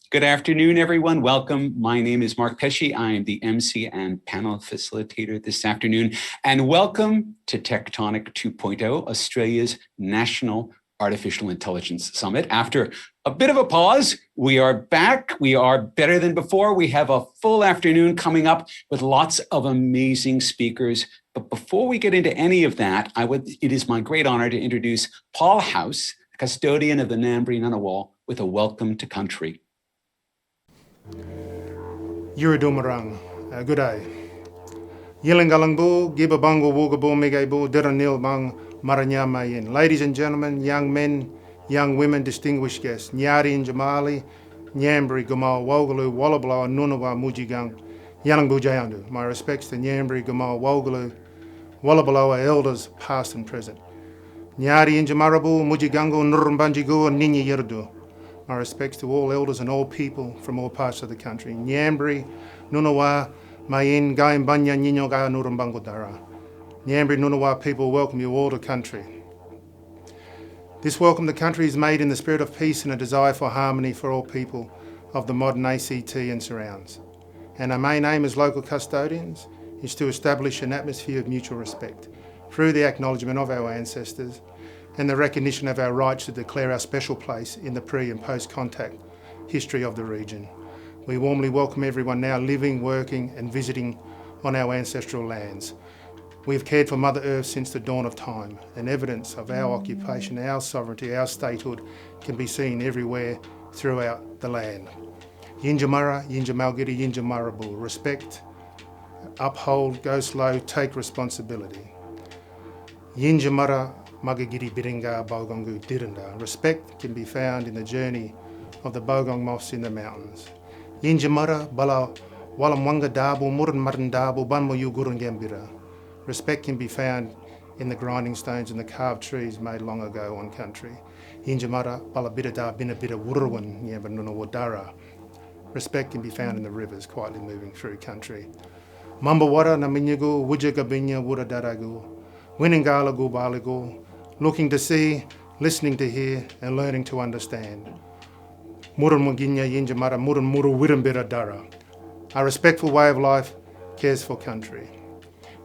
Good afternoon, everyone. Welcome. My name is Mark Pesci. I am the MC and panel facilitator this afternoon. And welcome to Techtonic 2.0, Australia's National Artificial Intelligence Summit. After a bit of a pause, we are back. We are better than before. We have a full afternoon coming up with lots of amazing speakers. But before we get into any of that, it is my great honor to introduce Paul House, custodian of the Ngambri Ngunnawal, with a welcome to country. Yuridumarang, good day. Yilingalangbu, Gibabango Wugabo Megabo, Diranil Bang Maranyamayin. Ladies and gentlemen, young men, young women, distinguished guests, Nyari and Jamali, Ngambri, Gamal, Wogalu, Wallablaw, Nunawa, Mujigang, Yalangbu Jayandu. My respects to Ngambri, Gamal, Wogalu, Wallablaw elders, past and present. Nyari and Jamarabu, Mujigango, Nurumbanjigo, and Nini Yerdu. My respects to all elders and all people from all parts of the country. Ngambri, Nunawa, Mayin, Gaimbanya, Ninyoga, Nurumbango Dara. Ngambri, Nunawa people welcome you all to country. This welcome to country is made in the spirit of peace and a desire for harmony for all people of the modern ACT and surrounds. And our main aim as local custodians is to establish an atmosphere of mutual respect through the acknowledgement of our ancestors and the recognition of our rights to declare our special place in the pre- and post-contact history of the region. We warmly welcome everyone now living, working and visiting on our ancestral lands. We have cared for Mother Earth since the dawn of time, and evidence of our occupation, our sovereignty, our statehood can be seen everywhere throughout the land. Yinjamara, Yinjamalgiri, Yinjamarabu. Respect, uphold, go slow, take responsibility. Yinjamara, Magagiri Biringa Bogongu Diranda. Respect can be found in the journey of the Bogong moths in the mountains. Yinjamara Bala Walamwanga Dabu Muran Maran Dabu Banmoyu Gurungambira. Respect can be found in the grinding stones and the carved trees made long ago on country. Yinjamara Bala Bidada Binabida Wurwan Yambanuna Wadara. Respect can be found in the rivers quietly moving through country. Mambawara Naminyagu Wujagabinya Wuradaragu. Winingala Gubaligu. Looking to see, listening to hear, and learning to understand. Murun Muginya Yinjamara Murun Muru Wirambira Dara. A respectful way of life cares for country.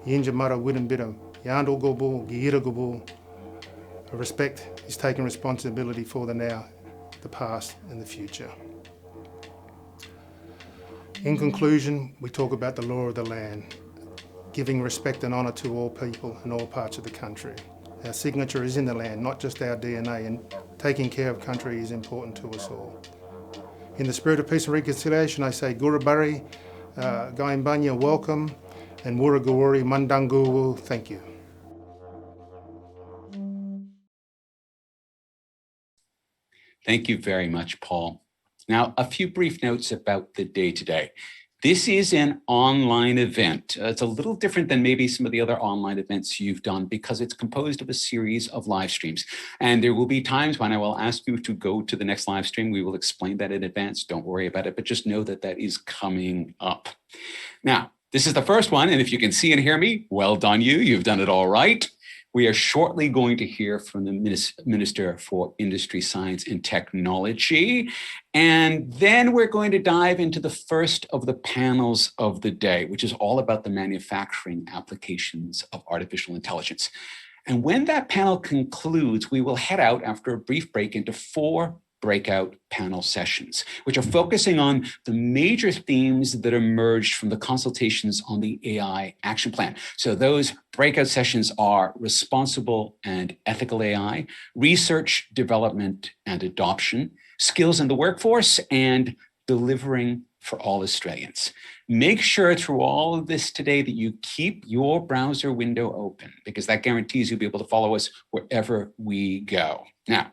Yinjamara Wirambira Yandu Gobu, Gira Gobu. Respect is taking responsibility for the now, the past, and the future. In conclusion, we talk about the law of the land, giving respect and honour to all people in all parts of the country. Our signature is in the land, not just our DNA, and taking care of country is important to us all. In the spirit of peace and reconciliation, I say Gurabari, Gaimbanya, welcome, and Wuragawuri, Mandanguwu, thank you. Thank you very much, Paul. Now, a few brief notes about the day today. This is an online event. It's a little different than maybe some of the other online events you've done because it's composed of a series of live streams. And there will be times when I will ask you to go to the next live stream. We will explain that in advance. Don't worry about it, but just know that that is coming up. Now, this is the first one. And if you can see and hear me, well done you. You've done it all right. We are shortly going to hear from the Minister for Industry, Science and Technology. And then we're going to dive into the first of the panels of the day, which is all about the manufacturing applications of artificial intelligence. And when that panel concludes, we will head out after a brief break into 4 breakout panel sessions, which are focusing on the major themes that emerged from the consultations on the AI action plan. So those breakout sessions are responsible and ethical AI, research, development, and adoption, skills in the workforce, and delivering for all Australians. Make sure through all of this today that you keep your browser window open because that guarantees you'll be able to follow us wherever we go. Now,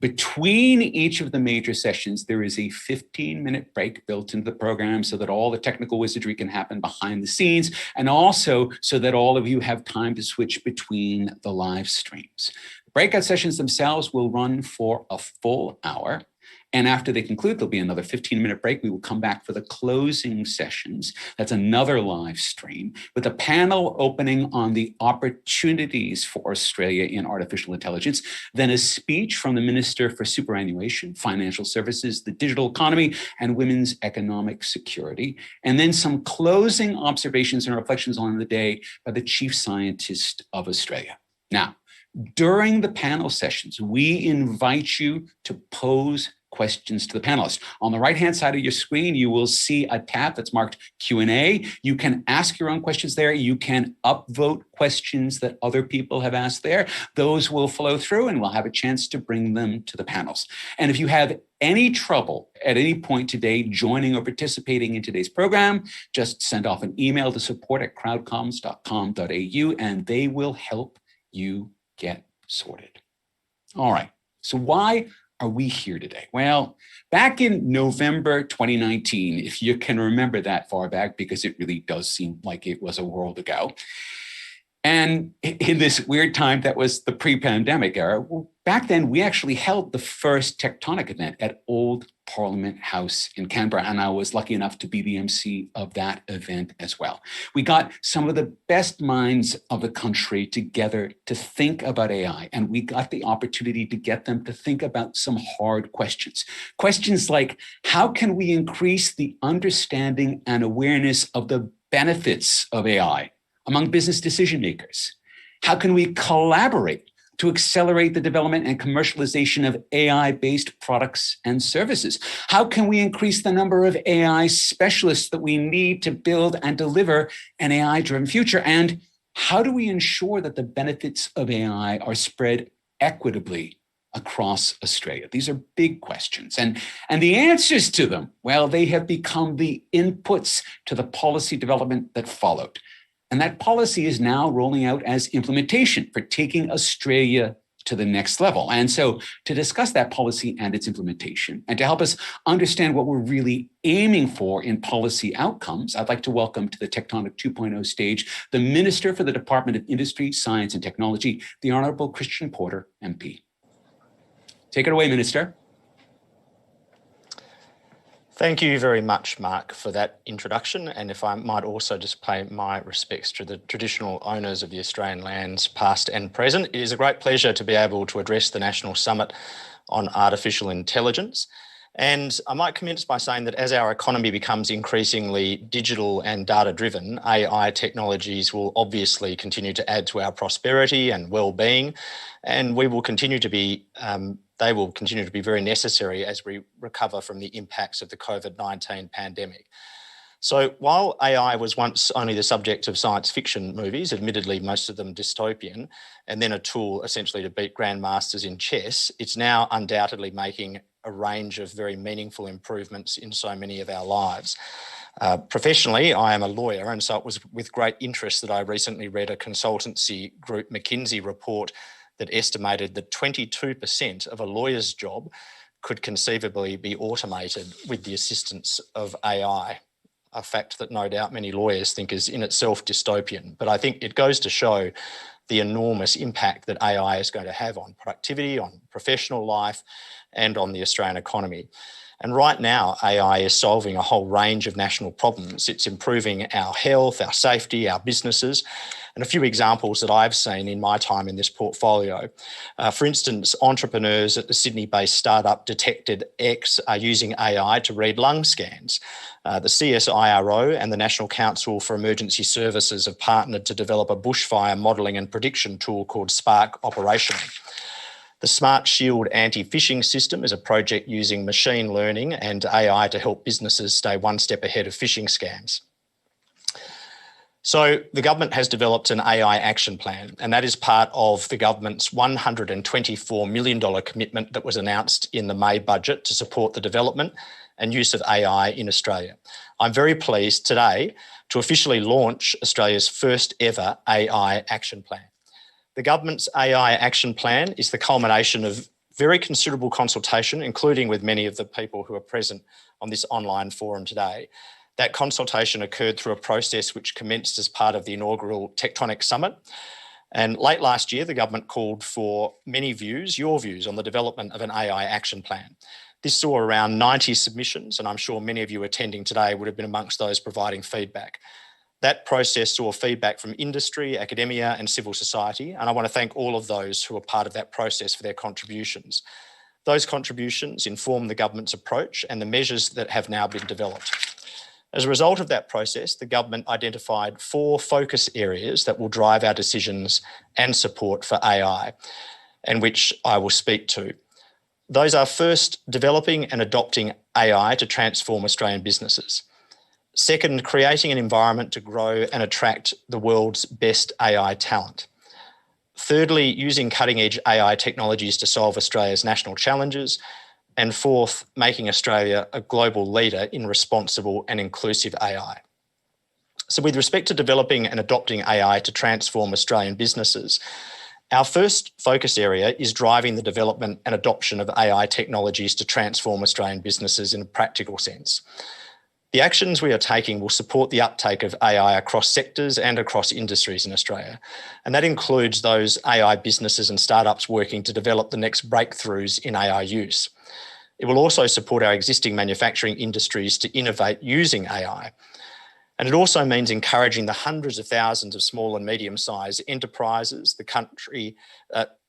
between each of the major sessions, there is a 15-minute break built into the program so that all the technical wizardry can happen behind the scenes, and also so that all of you have time to switch between the live streams. The breakout sessions themselves will run for a full hour, And after they conclude, there'll be another 15-minute break. We will come back for the closing sessions. That's another live stream with a panel opening on the opportunities for Australia in artificial intelligence, then a speech from the Minister for Superannuation, Financial Services, the Digital Economy, and Women's Economic Security, and then some closing observations and reflections on the day by the Chief Scientist of Australia. Now, during the panel sessions, we invite you to pose questions to the panelists. On the right-hand side of your screen, you will see a tab that's marked Q&A. You can ask your own questions there. You can upvote questions that other people have asked there. Those will flow through and we'll have a chance to bring them to the panels. And if you have any trouble at any point today joining or participating in today's program, just send off an email to support@crowdcoms.com.au and they will help you get sorted. All right, so why are we here today? Well, back in November 2019, if you can remember that far back, because it really does seem like it was a world ago, and in this weird time that was the pre-pandemic era, back then we actually held the first Techtonic event at Old Parliament House in Canberra, and I was lucky enough to be the MC of that event as well. We got some of the best minds of the country together to think about AI, and we got the opportunity to get them to think about some hard questions. Questions like, how can we increase the understanding and awareness of the benefits of AI among business decision makers? How can we collaborate to accelerate the development and commercialization of AI-based products and services? How can we increase the number of AI specialists that we need to build and deliver an AI-driven future? And how do we ensure that the benefits of AI are spread equitably across Australia? These are big questions. And the answers to them, well, they have become the inputs to the policy development that followed. And that policy is now rolling out as implementation for taking Australia to the next level. And so to discuss that policy and its implementation, and to help us understand what we're really aiming for in policy outcomes, I'd like to welcome to the Techtonic 2.0 stage the Minister for the Department of Industry, Science and Technology, the Honourable Christian Porter, MP. Take it away, Minister. Thank you very much, Mark, for that introduction. And if I might also just pay my respects to the traditional owners of the Australian lands, past and present. It is a great pleasure to be able to address the National Summit on Artificial Intelligence. And I might commence by saying that as our economy becomes increasingly digital and data-driven, AI technologies will obviously continue to add to our prosperity and well-being, and we will continue to be they will continue to be very necessary as we recover from the impacts of the COVID-19 pandemic. So while AI was once only the subject of science fiction movies, admittedly most of them dystopian, and then a tool essentially to beat grandmasters in chess, it's now undoubtedly making a range of very meaningful improvements in so many of our lives. Professionally, I am a lawyer, and so it was with great interest that I recently read a consultancy group McKinsey report that estimated that 22% of a lawyer's job could conceivably be automated with the assistance of AI, a fact that no doubt many lawyers think is in itself dystopian. But I think it goes to show the enormous impact that AI is going to have on productivity, on professional life, and on the Australian economy. And right now, AI is solving a whole range of national problems. It's improving our health, our safety, our businesses. And a few examples that I've seen in my time in this portfolio. For instance, entrepreneurs at the Sydney-based startup Detected X are using AI to read lung scans. The CSIRO and the National Council for Emergency Services have partnered to develop a bushfire modelling and prediction tool called Spark Operational. The Smart Shield anti-phishing system is a project using machine learning and AI to help businesses stay one step ahead of phishing scams. So the government has developed an AI action plan, and that is part of the government's $124 million commitment that was announced in the May budget to support the development and use of AI in Australia. I'm very pleased today to officially launch Australia's first ever AI action plan. The government's AI action plan is the culmination of very considerable consultation, including with many of the people who are present on this online forum today. That consultation occurred through a process which commenced as part of the inaugural Techtonic Summit. And late last year, the government called for many views, your views, on the development of an AI action plan. This saw around 90 submissions, and I'm sure many of you attending today would have been amongst those providing feedback. That process saw feedback from industry, academia, and civil society, and I want to thank all of those who were part of that process for their contributions. Those contributions inform the government's approach and the measures that have now been developed. As a result of that process, the government identified 4 focus areas that will drive our decisions and support for AI, and which I will speak to. Those are first, developing and adopting AI to transform Australian businesses. Second, creating an environment to grow and attract the world's best AI talent. Thirdly, using cutting-edge AI technologies to solve Australia's national challenges. And fourth, making Australia a global leader in responsible and inclusive AI. So with respect to developing and adopting AI to transform Australian businesses, our first focus area is driving the development and adoption of AI technologies to transform Australian businesses in a practical sense. The actions we are taking will support the uptake of AI across sectors and across industries in Australia. And that includes those AI businesses and startups working to develop the next breakthroughs in AI use. It will also support our existing manufacturing industries to innovate using AI. And it also means encouraging the hundreds of thousands of small and medium-sized enterprises,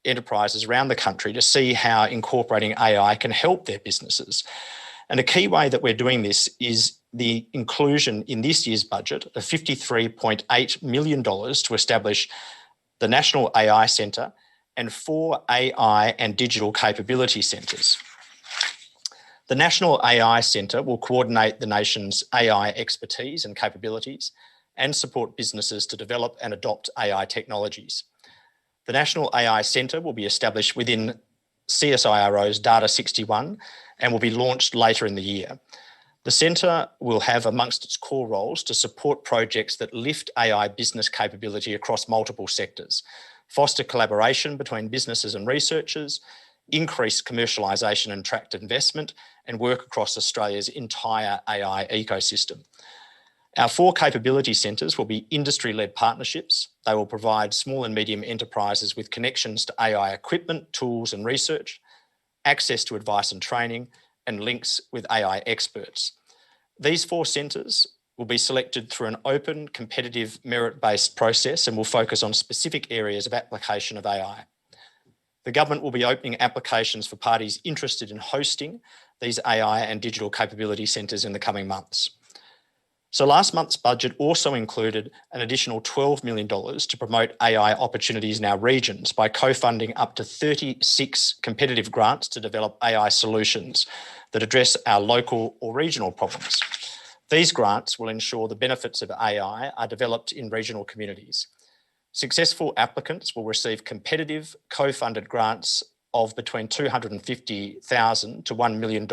enterprises around the country to see how incorporating AI can help their businesses. And a key way that we're doing this is the inclusion in this year's budget of $53.8 million to establish the National AI Centre and 4 AI and digital capability centres. The National AI Centre will coordinate the nation's AI expertise and capabilities and support businesses to develop and adopt AI technologies. The National AI Centre will be established within CSIRO's Data 61 and will be launched later in the year. The centre will have amongst its core roles to support projects that lift AI business capability across multiple sectors, foster collaboration between businesses and researchers, increase commercialisation and attract investment, and work across Australia's entire AI ecosystem. Our 4 capability centres will be industry-led partnerships. They will provide small and medium enterprises with connections to AI equipment, tools and research, access to advice and training, and links with AI experts. These 4 centres will be selected through an open, competitive, merit-based process and will focus on specific areas of application of AI. The government will be opening applications for parties interested in hosting these AI and digital capability centres in the coming months. So last month's budget also included an additional $12 million to promote AI opportunities in our regions by co-funding up to 36 competitive grants to develop AI solutions that address our local or regional problems. These grants will ensure the benefits of AI are developed in regional communities. Successful applicants will receive competitive co-funded grants of between $250,000 to $1 million,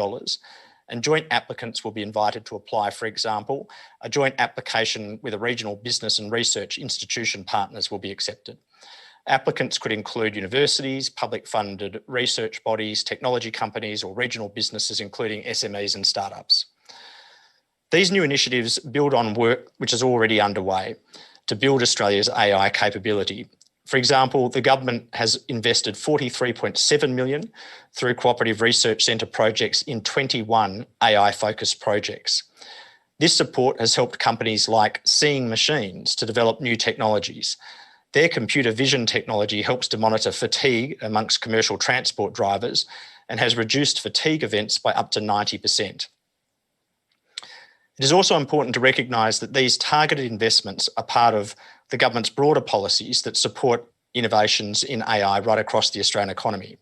and joint applicants will be invited to apply. For example, a joint application with a regional business and research institution partners will be accepted. Applicants could include universities, public funded research bodies, technology companies, or regional businesses, including SMEs and startups. These new initiatives build on work which is already underway to build Australia's AI capability. For example, the government has invested $43.7 million through Cooperative Research Centre projects in 21 AI-focused projects. This support has helped companies like Seeing Machines to develop new technologies. Their computer vision technology helps to monitor fatigue amongst commercial transport drivers and has reduced fatigue events by up to 90%. It is also important to recognise that these targeted investments are part of the government's broader policies that support innovations in AI right across the Australian economy.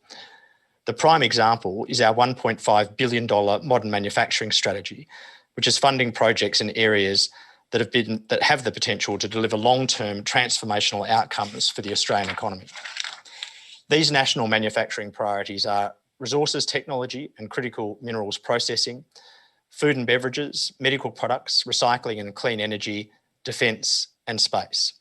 The prime example is our $1.5 billion modern manufacturing strategy, which is funding projects in areas that have the potential to deliver long-term transformational outcomes for the Australian economy. These national manufacturing priorities are resources technology and critical minerals processing, food and beverages, medical products, recycling and clean energy, defence and space.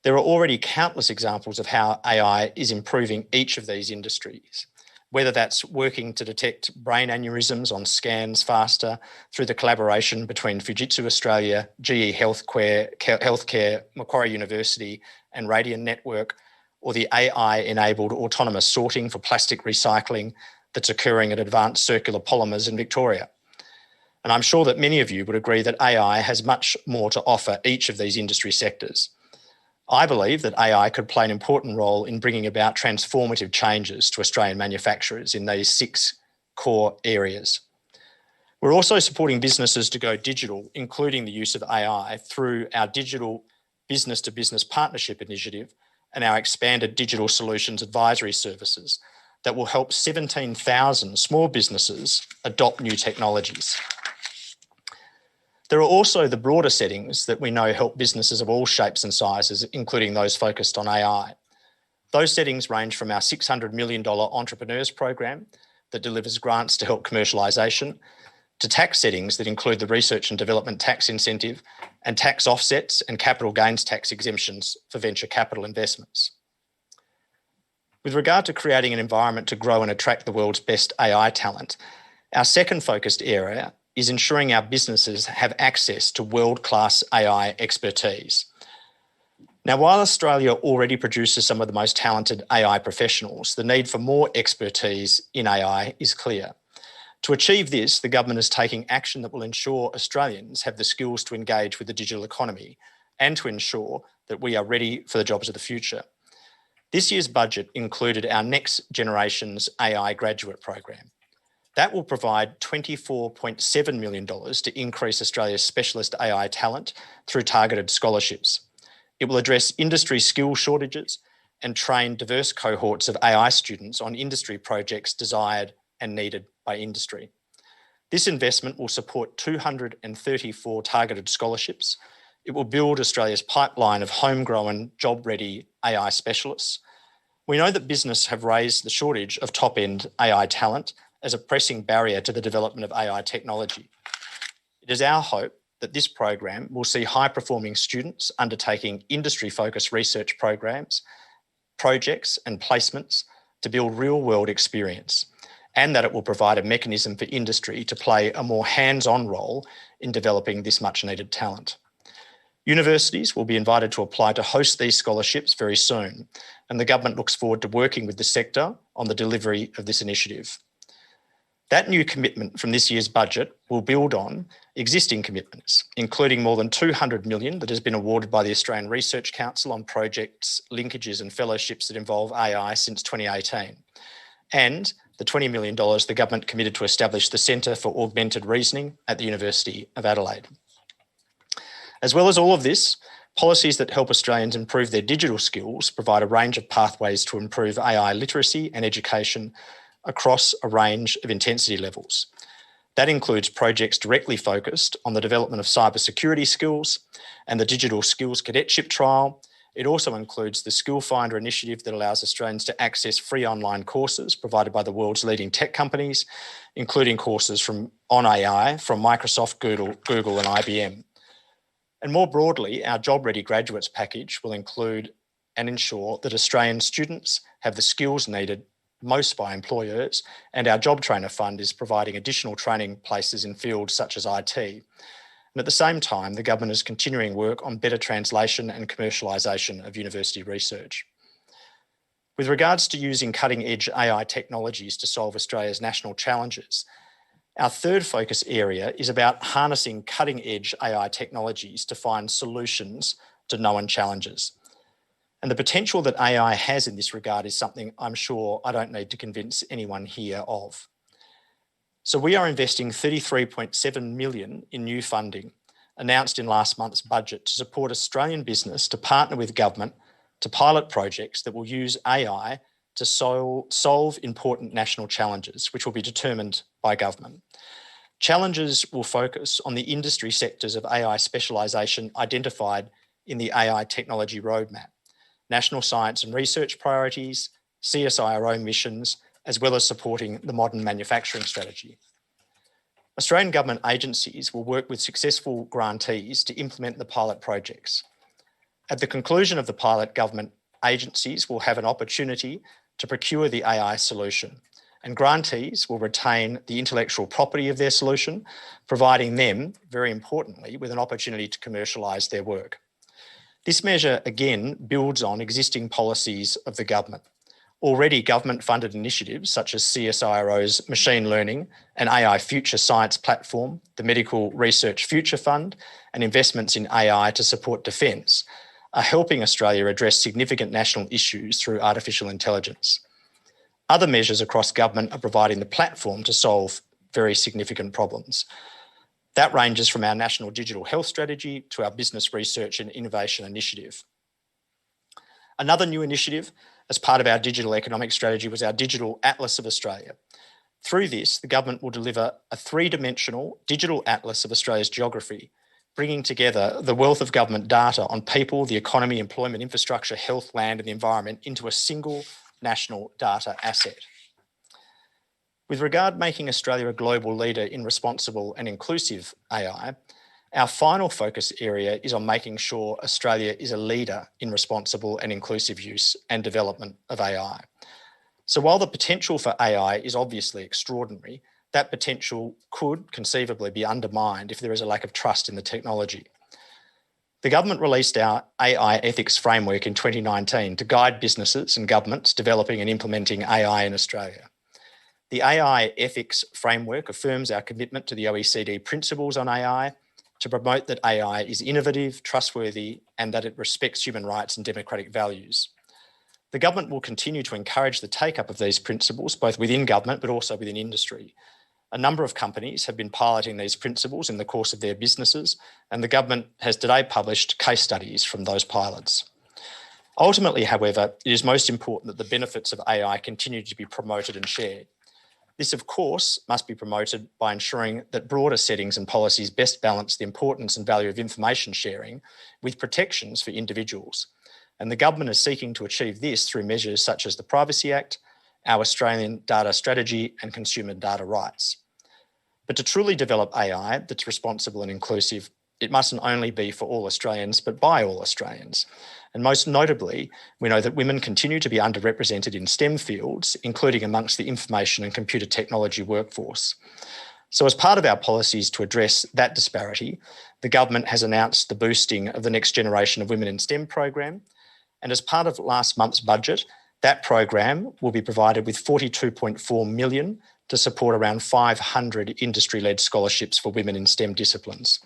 There are already countless examples of how AI is improving each of these industries, whether that's working to detect brain aneurysms on scans faster through the collaboration between Fujitsu Australia, GE Healthcare, Macquarie University and Radian Network, or the AI-enabled autonomous sorting for plastic recycling that's occurring at Advanced Circular Polymers in Victoria. And I'm sure that many of you would agree that AI has much more to offer each of these industry sectors. I believe that AI could play an important role in bringing about transformative changes to Australian manufacturers in these 6 core areas. We're also supporting businesses to go digital, including the use of AI through our digital business-to-business partnership initiative and our expanded digital solutions advisory services that will help 17,000 small businesses adopt new technologies. There are also the broader settings that we know help businesses of all shapes and sizes, including those focused on AI. Those settings range from our $600 million Entrepreneurs Program that delivers grants to help commercialisation, to tax settings that include the Research and Development Tax Incentive and tax offsets and capital gains tax exemptions for venture capital investments. With regard to creating an environment to grow and attract the world's best AI talent, our second focused area is ensuring our businesses have access to world-class AI expertise. Now, while Australia already produces some of the most talented AI professionals, the need for more expertise in AI is clear. To achieve this, the government is taking action that will ensure Australians have the skills to engage with the digital economy and to ensure that we are ready for the jobs of the future. This year's budget included our Next Generation's AI Graduate Program. That will provide $24.7 million to increase Australia's specialist AI talent through targeted scholarships. It will address industry skill shortages and train diverse cohorts of AI students on industry projects desired and needed by industry. This investment will support 234 targeted scholarships. It will build Australia's pipeline of homegrown, job-ready AI specialists. We know that business have raised the shortage of top-end AI talent as a pressing barrier to the development of AI technology. It is our hope that this program will see high-performing students undertaking industry-focused research programs, projects and placements to build real-world experience, and that it will provide a mechanism for industry to play a more hands-on role in developing this much-needed talent. Universities will be invited to apply to host these scholarships very soon, and the government looks forward to working with the sector on the delivery of this initiative. That new commitment from this year's budget will build on existing commitments, including more than $200 million that has been awarded by the Australian Research Council on projects, linkages and fellowships that involve AI since 2018, and the $20 million the government committed to establish the Centre for Augmented Reasoning at the University of Adelaide. As well as all of this, policies that help Australians improve their digital skills provide a range of pathways to improve AI literacy and education across a range of intensity levels. That includes projects directly focused on the development of cybersecurity skills and the Digital Skills Cadetship Trial. It also includes the Skill Finder initiative that allows Australians to access free online courses provided by the world's leading tech companies, including courses on AI from Microsoft, Google and IBM. And more broadly, our Job Ready Graduates package will include and ensure that Australian students have the skills needed most by employers, and our Job Trainer Fund is providing additional training places in fields such as IT. And at the same time, the government is continuing work on better translation and commercialisation of university research. With regards to using cutting-edge AI technologies to solve Australia's national challenges, our third focus area is about harnessing cutting-edge AI technologies to find solutions to known challenges. And the potential that AI has in this regard is something I'm sure I don't need to convince anyone here of. So we are investing $33.7 million in new funding announced in last month's budget to support Australian business to partner with government to pilot projects that will use AI to solve important national challenges, which will be determined by government. Challenges will focus on the industry sectors of AI specialisation identified in the AI technology roadmap, national science and research priorities, CSIRO missions, as well as supporting the modern manufacturing strategy. Australian government agencies will work with successful grantees to implement the pilot projects. At the conclusion of the pilot, government agencies will have an opportunity to procure the AI solution, and grantees will retain the intellectual property of their solution, providing them, very importantly, with an opportunity to commercialise their work. This measure, again, builds on existing policies of the government. Already government-funded initiatives such as CSIRO's Machine Learning and AI Future Science Platform, the Medical Research Future Fund, and investments in AI to support defence are helping Australia address significant national issues through artificial intelligence. Other measures across government are providing the platform to solve very significant problems. That ranges from our National Digital Health Strategy to our Business Research and Innovation Initiative. Another new initiative as part of our digital economic strategy was our Digital Atlas of Australia. Through this, the government will deliver a three-dimensional digital atlas of Australia's geography, bringing together the wealth of government data on people, the economy, employment, infrastructure, health, land and the environment into a single national data asset. With regard to making Australia a global leader in responsible and inclusive AI, our final focus area is on making sure Australia is a leader in responsible and inclusive use and development of AI. So while the potential for AI is obviously extraordinary, that potential could conceivably be undermined if there is a lack of trust in the technology. The government released our AI ethics framework in 2019 to guide businesses and governments developing and implementing AI in Australia. The AI ethics framework affirms our commitment to the OECD principles on AI to promote that AI is innovative, trustworthy, and that it respects human rights and democratic values. The government will continue to encourage the take-up of these principles, both within government but also within industry. A number of companies have been piloting these principles in the course of their businesses, and the government has today published case studies from those pilots. Ultimately, however, it is most important that the benefits of AI continue to be promoted and shared. This, of course, must be promoted by ensuring that broader settings and policies best balance the importance and value of information sharing with protections for individuals. And the government is seeking to achieve this through measures such as the Privacy Act, our Australian Data Strategy and consumer data rights. But to truly develop AI that's responsible and inclusive, it mustn't only be for all Australians, but by all Australians. And most notably, we know that women continue to be underrepresented in STEM fields, including amongst the information and computer technology workforce. So as part of our policies to address that disparity, the government has announced the boosting of the Next Generation of Women in STEM program. And as part of last month's budget, that program will be provided with $42.4 million to support around 500 industry-led scholarships for women in STEM disciplines.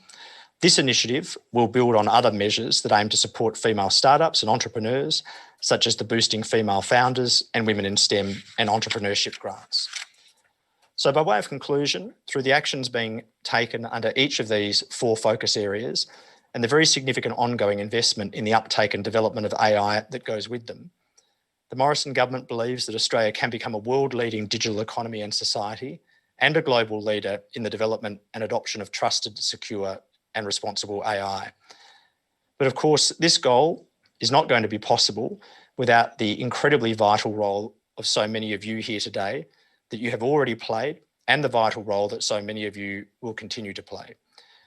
This initiative will build on other measures that aim to support female startups and entrepreneurs, such as the Boosting Female Founders and Women in STEM and Entrepreneurship grants. So by way of conclusion, through the actions being taken under each of these four focus areas and the very significant ongoing investment in the uptake and development of AI that goes with them, the Morrison government believes that Australia can become a world-leading digital economy and society and a global leader in the development and adoption of trusted, secure and responsible AI. But of course, this goal is not going to be possible without the incredibly vital role of so many of you here today that you have already played and the vital role that so many of you will continue to play.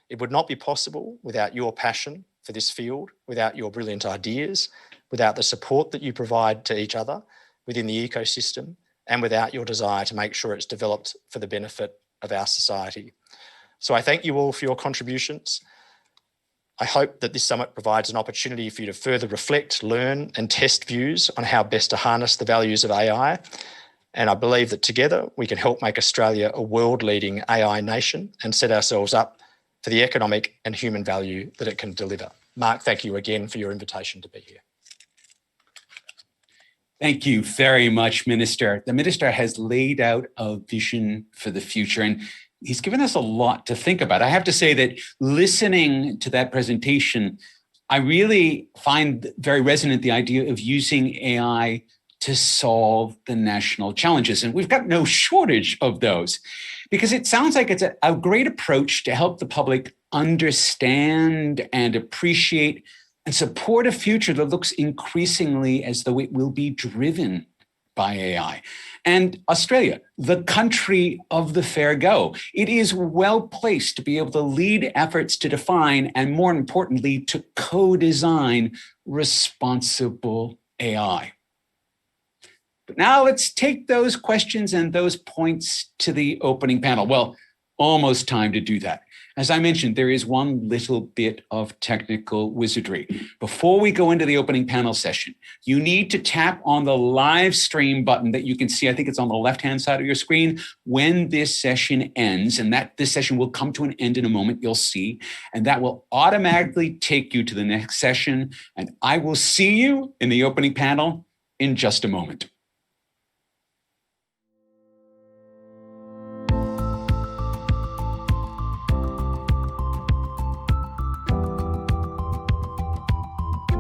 It would not be possible without your passion for this field, without your brilliant ideas, without the support that you provide to each other within the ecosystem, and without your desire to make sure it's developed for the benefit of our society. So I thank you all for your contributions. I hope that this summit provides an opportunity for you to further reflect, learn and test views on how best to harness the values of AI. And I believe that together we can help make Australia a world-leading AI nation and set ourselves up for the economic and human value that it can deliver. Mark, thank you again for your invitation to be here. Thank you very much, Minister. The Minister has laid out a vision for the future, and he's given us a lot to think about. I have to say that listening to that presentation, I really find very resonant the idea of using AI to solve the national challenges. And we've got no shortage of those, because it sounds like it's a great approach to help the public understand and appreciate and support a future that looks increasingly as though it will be driven by AI. And Australia, the country of the fair go, it is well placed to be able to lead efforts to define and, more importantly, to co-design responsible AI. But now let's take those questions and those points to the opening panel. Well, almost time to do that. As I mentioned, there is one little bit of technical wizardry. Before we go into the opening panel session, you need to tap on the live stream button that you can see. I think it's on the left-hand side of your screen. When this session ends, and that this session will come to an end in a moment, you'll see, and that will automatically take you to the next session. And I will see you in the opening panel in just a moment.